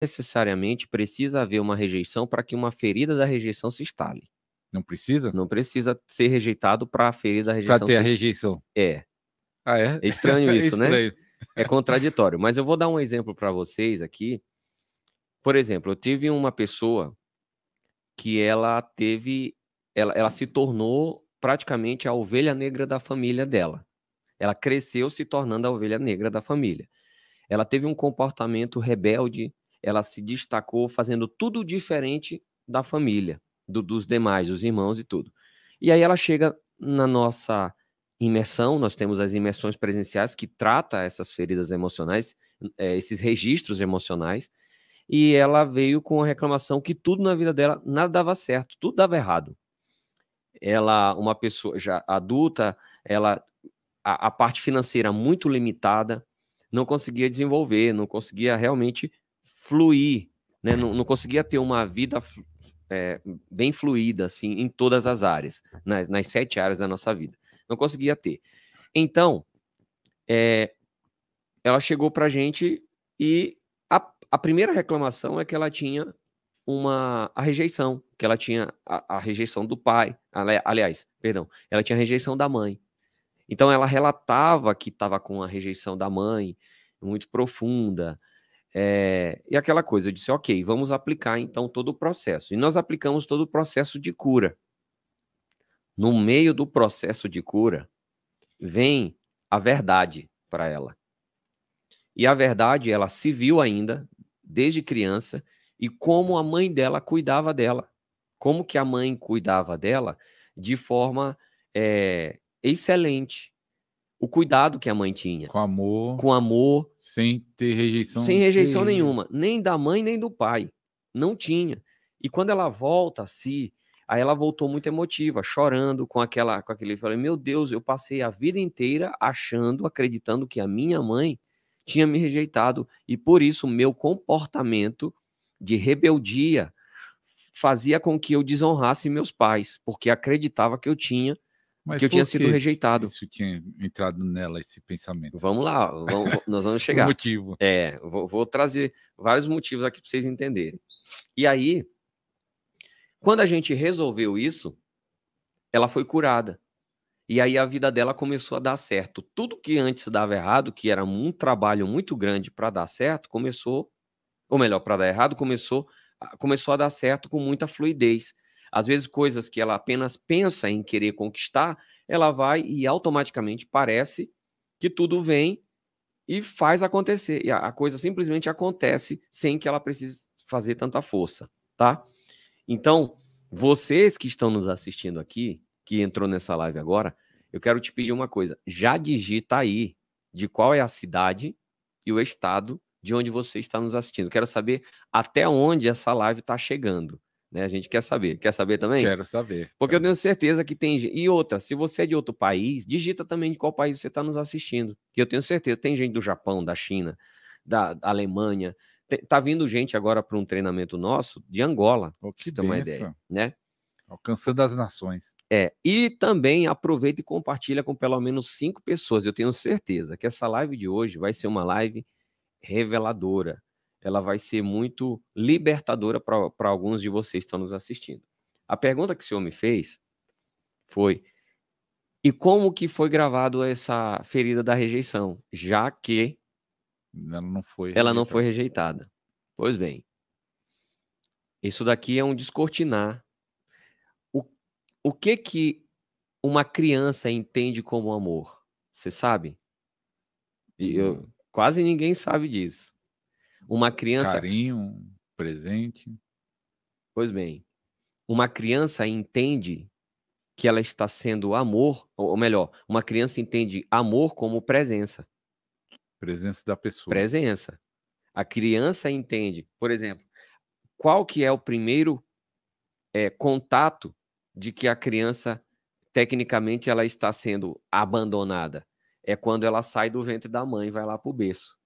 necessariamente precisa haver uma rejeição para que uma ferida da rejeição se instale. Não precisa? Não precisa ser rejeitado para a ferida da Para rejeição ter a se... rejeição. É. Ah, é? É estranho É isso, né? estranho. É contraditório. Mas eu vou dar um exemplo para vocês aqui. Por exemplo, eu tive uma pessoa que ela se tornou praticamente a ovelha negra da família dela. Ela cresceu se tornando a ovelha negra da família. Ela teve um comportamento rebelde, ela se destacou fazendo tudo diferente da família, dos demais, dos irmãos e tudo. E aí ela chega na nossa imersão, nós temos as imersões presenciais que trata essas feridas emocionais, esses registros emocionais, e ela veio com a reclamação que tudo na vida dela nada dava certo, tudo dava errado. Ela, uma pessoa já adulta, ela a parte financeira muito limitada, não conseguia desenvolver, não conseguia realmente fluir, né? Não conseguia ter uma vida bem fluida, assim, em todas as áreas, nas 7 áreas da nossa vida. Não conseguia ter. Então, ela chegou pra gente e a primeira reclamação é que ela tinha a rejeição, que ela tinha a rejeição do pai, aliás, perdão, ela tinha a rejeição da mãe. Então ela relatava que estava com a rejeição da mãe muito profunda, e aquela coisa, eu disse, ok, vamos aplicar então todo o processo. E nós aplicamos todo o processo de cura. No meio do processo de cura, vem a verdade para ela. E a verdade, ela se viu ainda, desde criança, e como a mãe dela cuidava dela. Como que a mãe cuidava dela de forma excelente. O cuidado que a mãe tinha. Com amor. Sem ter rejeição. Sem rejeição nenhuma. Nem da mãe, nem do pai. Não tinha. E quando ela volta a si, aí ela voltou muito emotiva, chorando com aquele... Eu falei, meu Deus, eu passei a vida inteira achando, acreditando que a minha mãe tinha me rejeitado. E por isso o meu comportamento de rebeldia fazia com que eu desonrasse meus pais, porque acreditava que eu tinha sido rejeitado. Isso tinha entrado nela, esse pensamento? Vamos lá, nós vamos chegar. O motivo. Vou trazer vários motivos aqui para vocês entenderem. E aí, quando a gente resolveu isso, ela foi curada. E aí a vida dela começou a dar certo. Tudo que antes dava errado, que era um trabalho muito grande para dar certo, começou, ou melhor, para dar errado, começou a dar certo com muita fluidez. Às vezes, coisas que ela apenas pensa em querer conquistar, ela vai e automaticamente parece que tudo vem e faz acontecer. E a coisa simplesmente acontece sem que ela precise fazer tanta força, tá? Então, vocês que estão nos assistindo aqui, que entrou nessa live agora, eu quero te pedir uma coisa. Já digita aí de qual é a cidade e o estado de onde você está nos assistindo. Quero saber até onde essa live está chegando. Né? A gente quer saber. Quer saber também? Quero saber. Porque eu tenho certeza que tem gente. E outra, se você é de outro país, digita também de qual país você está nos assistindo. Que eu tenho certeza. Tem gente do Japão, da China, da Alemanha. Tá vindo gente agora para um treinamento nosso de Angola, pra você ter uma ideia, né? Alcançando as nações. E também aproveita e compartilha com pelo menos 5 pessoas. Eu tenho certeza que essa live de hoje vai ser uma live reveladora. Ela vai ser muito libertadora para alguns de vocês que estão nos assistindo. A pergunta que o senhor me fez foi: e como que foi gravado essa ferida da rejeição, já que ela não foi rejeitada? Pois bem, isso daqui é um descortinar. O que uma criança entende como amor? Você sabe? Quase ninguém sabe disso. Uma criança... Carinho, presente. Pois bem, uma criança entende que ela está sendo amor, ou melhor, uma criança entende amor como presença. Presença da pessoa. Presença. A criança entende, por exemplo, qual que é o primeiro contato de que a criança, tecnicamente, ela está sendo abandonada? É quando ela sai do ventre da mãe e vai lá para o berço.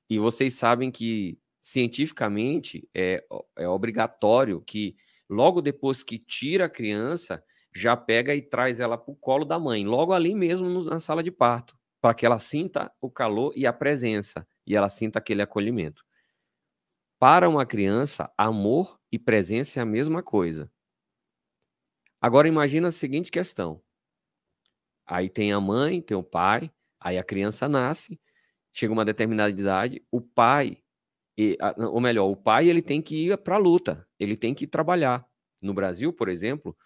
E vocês sabem que, cientificamente, é obrigatório que, logo depois que tira a criança, já pega e traz ela para o colo da mãe, logo ali mesmo na sala de parto, para que ela sinta o calor e a presença, e ela sinta aquele acolhimento. Para uma criança, amor e presença é a mesma coisa. Agora imagina a seguinte questão. Aí tem a mãe, tem o pai, aí a criança nasce, chega uma determinada idade, o pai, ou melhor, o pai ele tem que ir para a luta, ele tem que trabalhar. No Brasil, por exemplo,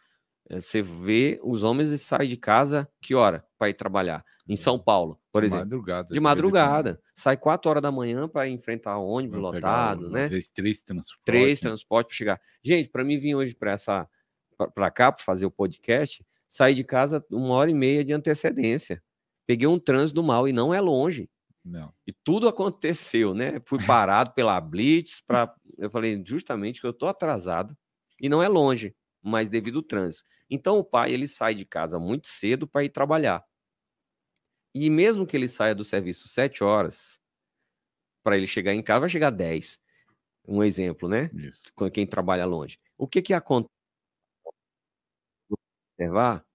você vê os homens saem de casa, que hora para ir trabalhar? Em São Paulo, por exemplo. Madrugada, de madrugada. Sai 4 horas da manhã para enfrentar ônibus lotado, né? Às vezes 3 transportes. 3 transportes para chegar. Gente, para mim vir hoje para cá, para fazer o podcast, saí de casa 1h30 de antecedência. Peguei um trânsito mal e não é longe. Não. E tudo aconteceu, né? Fui parado pela Blitz, eu falei justamente que eu estou atrasado e não é longe, mas devido ao trânsito. Então o pai ele sai de casa muito cedo para ir trabalhar. E mesmo que ele saia do serviço 7 horas, para ele chegar em casa, vai chegar 10. Um exemplo, né? Isso. Quem trabalha longe. O que acontece? Observar?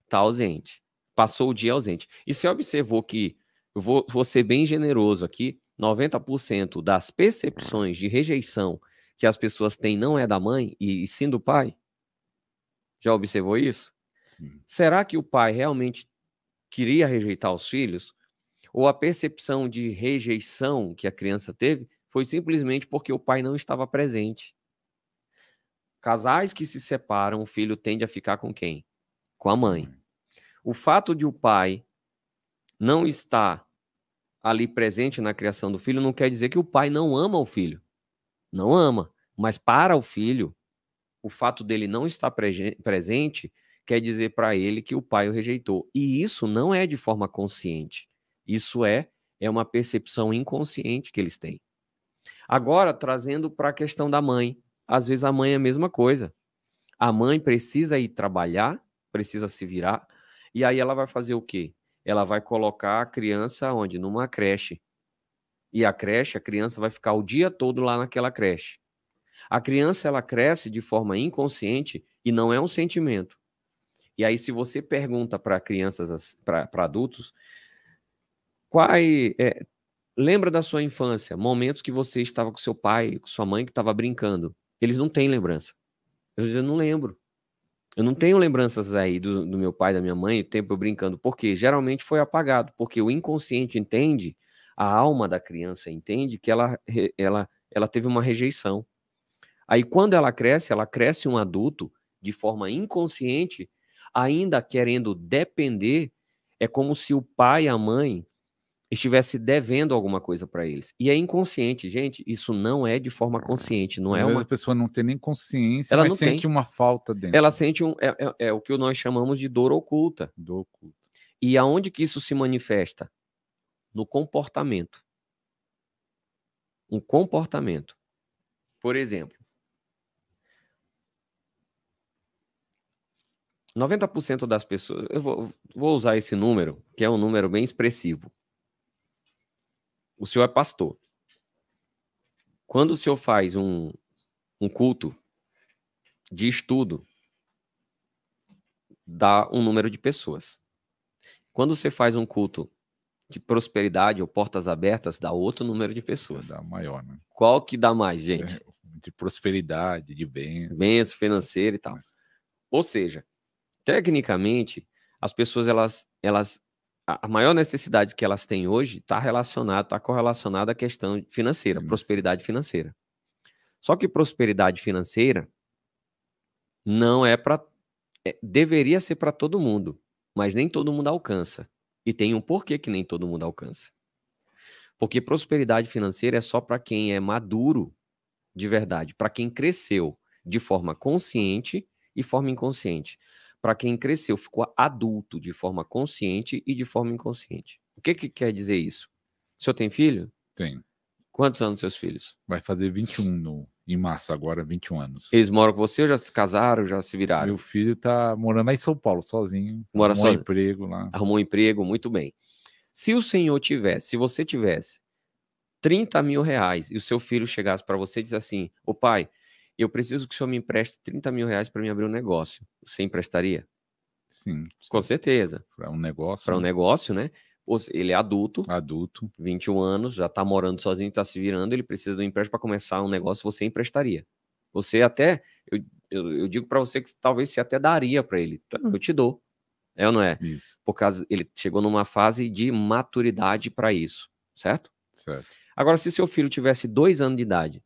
Tá ausente. Passou o dia ausente. E você observou que, eu vou ser bem generoso aqui, 90% das percepções de rejeição que as pessoas têm não é da mãe e sim do pai? Já observou isso? Sim. Será que o pai realmente queria rejeitar os filhos? Ou a percepção de rejeição que a criança teve foi simplesmente porque o pai não estava presente? Casais que se separam, o filho tende a ficar com quem? Com a mãe. O fato de o pai não estar ali presente na criação do filho não quer dizer que o pai não ama o filho. Não ama. Mas para o filho, o fato dele não estar presente quer dizer para ele que o pai o rejeitou. E isso não é de forma consciente. Isso é uma percepção inconsciente que eles têm. Agora, trazendo para a questão da mãe. Às vezes a mãe é a mesma coisa. A mãe precisa ir trabalhar, precisa se virar, e aí ela vai fazer o quê? Ela vai colocar a criança onde? Numa creche. E a criança vai ficar o dia todo lá naquela creche. A criança, ela cresce de forma inconsciente e não é um sentimento. E aí, se você pergunta para crianças, para adultos, lembra da sua infância, momentos que você estava com seu pai, com sua mãe, que estava brincando. Eles não têm lembrança. Eu não lembro. Eu não tenho lembranças aí do meu pai, da minha mãe, o tempo eu brincando, porque geralmente foi apagado, porque o inconsciente entende, a alma da criança entende que ela teve uma rejeição. Aí quando ela cresce um adulto de forma inconsciente, ainda querendo depender, é como se o pai e a mãe estivesse devendo alguma coisa para eles. E é inconsciente, gente, isso não é de forma consciente, não é A pessoa não tem nem consciência, ela mas não sente tem. uma falta dentro. Ela sente o que nós chamamos de dor oculta. Do oculto. E aonde que isso se manifesta? No comportamento. Um comportamento. Por exemplo, 90% das pessoas, eu vou usar esse número, que é um número bem expressivo. O senhor é pastor. Quando o senhor faz um culto de estudo, dá um número de pessoas. Quando você faz um culto de prosperidade ou portas abertas, dá outro número de pessoas. Dá maior, né? Qual que dá mais, gente? De prosperidade, de bens. Bens financeiro e tal. Ou seja, tecnicamente, as pessoas, a maior necessidade que elas têm hoje está correlacionada à questão financeira, prosperidade financeira. Só que prosperidade financeira não é para... deveria ser para todo mundo, mas nem todo mundo alcança. E tem um porquê que nem todo mundo alcança. Porque prosperidade financeira é só para quem é maduro de verdade, para quem cresceu de forma consciente e forma inconsciente. Para quem cresceu, ficou adulto de forma consciente e de forma inconsciente. O que quer dizer isso? O senhor tem filho? Tem. Quantos anos seus filhos? Vai fazer 21 em março agora, 21 anos. Eles moram com você ou já se casaram, já se viraram? Meu filho tá morando aí em São Paulo, sozinho. Mora Arrumou um emprego lá. Arrumou um emprego, muito bem. Se você tivesse 30 mil reais e o seu filho chegasse para você e disse assim, ô pai, eu preciso que o senhor me empreste 30 mil reais para me abrir um negócio. Você emprestaria? Sim. Com certeza. Para um negócio. Para um negócio, né? Ele é adulto, Adulto. 21 anos, já tá morando sozinho, tá se virando, ele precisa de um empréstimo para começar um negócio, você emprestaria. Você até, eu digo para você que talvez você até daria para ele. Então, eu te dou. É ou não é? Isso. Por causa, ele chegou numa fase de maturidade para isso, certo? Certo. Agora, se seu filho tivesse 2 anos de idade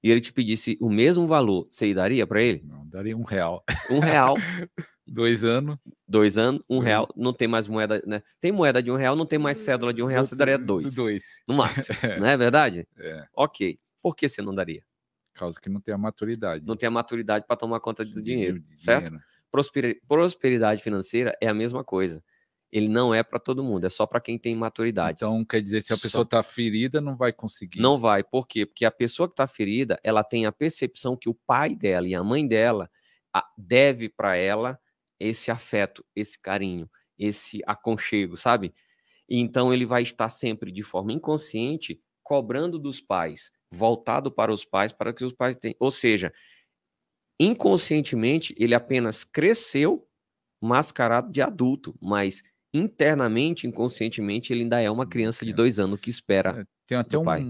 e ele te pedisse o mesmo valor, você daria para ele? Não, daria R$1. R$1. 2 anos. 2 anos, R$1, não tem mais moeda, né? Tem moeda de R$1, não tem mais cédula de R$1, você daria 2. 2. No máximo, não é verdade? É. Ok. Por que você não daria? Por causa que não tem a maturidade. Não tem a maturidade para tomar conta do dinheiro, De certo? dinheiro. Prosperidade financeira é a mesma coisa. Ele não é para todo mundo, é só para quem tem maturidade. Então, quer dizer, se a pessoa está ferida, não vai conseguir. Não vai. Por quê? Porque a pessoa que está ferida, ela tem a percepção que o pai dela e a mãe dela deve para ela esse afeto, esse carinho, esse aconchego, sabe? Então ele vai estar sempre de forma inconsciente cobrando dos pais, voltado para os pais, para que os pais tenham. Ou seja, inconscientemente ele apenas cresceu mascarado de adulto, mas internamente, inconscientemente, ele ainda é uma criança de 2 anos que espera Tem até do pai.